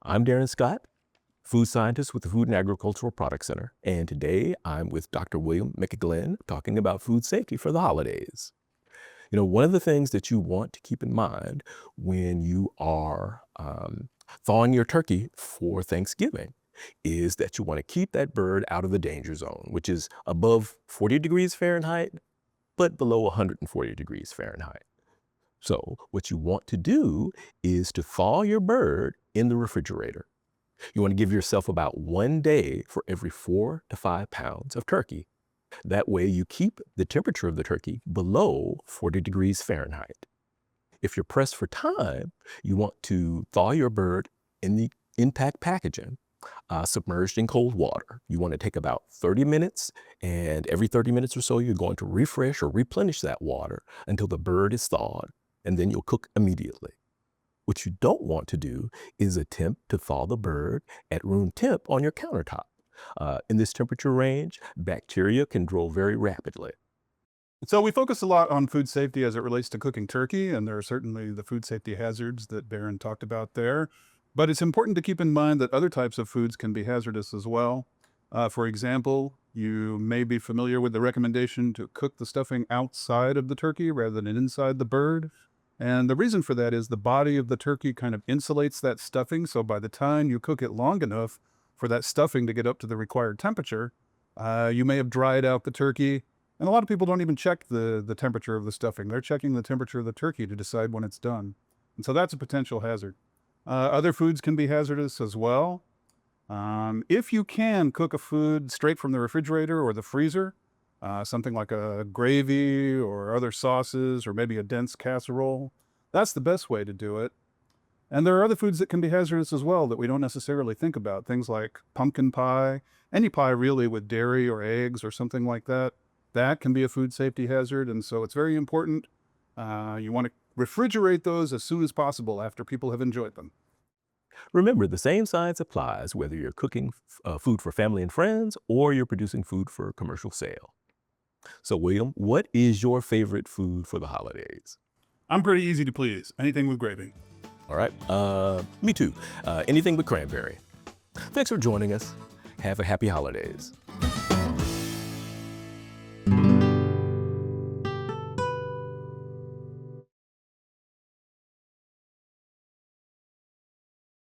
I'm Darren Scott, food scientist with the Food and Agricultural Products Center, and today I'm with Dr. William McGlynn talking about food safety for the holidays. One of the things that you want to keep in mind when you are thawing your turkey for Thanksgiving is that you want to keep that bird out of the danger zone, which is above 40 degrees Fahrenheit, but below 140 degrees Fahrenheit. So what you want to do is to thaw your bird in the refrigerator. You want to give yourself about 1 day for every 4 to 5 pounds of turkey. That way you keep the temperature of the turkey below 40 degrees Fahrenheit. If you're pressed for time, you want to thaw your bird in the intact packaging, submerged in cold water. You want to take about 30 minutes, and every 30 minutes or so, you're going to refresh or replenish that water until the bird is thawed, and then you'll cook immediately. What you don't want to do is attempt to thaw the bird at room temp on your countertop. In this temperature range, bacteria can grow very rapidly. So we focus a lot on food safety as it relates to cooking turkey, and there are certainly the food safety hazards that Darren talked about there. But it's important to keep in mind that other types of foods can be hazardous as well. For example, you may be familiar with the recommendation to cook the stuffing outside of the turkey rather than inside the bird. And the reason for that is the body of the turkey kind of insulates that stuffing. So by the time you cook it long enough for that stuffing to get up to the required temperature, you may have dried out the turkey. And a lot of people don't even check the temperature of the stuffing. They're checking the temperature of the turkey to decide when it's done. And so that's a potential hazard. Other foods can be hazardous as well. If you can cook a food straight from the refrigerator or the freezer, something like a gravy or other sauces or maybe a dense casserole, that's the best way to do it. And there are other foods that can be hazardous as well that we don't necessarily think about. Things like pumpkin pie, any pie really with dairy or eggs or something like that. That can be a food safety hazard, and so it's very important. You want to refrigerate those as soon as possible after people have enjoyed them. Remember, the same science applies whether you're cooking food for family and friends or you're producing food for commercial sale. So, William, what is your favorite food for the holidays? I'm pretty easy to please. Anything with gravy. All right, me too. Anything but cranberry. Thanks for joining us. Have a happy holidays.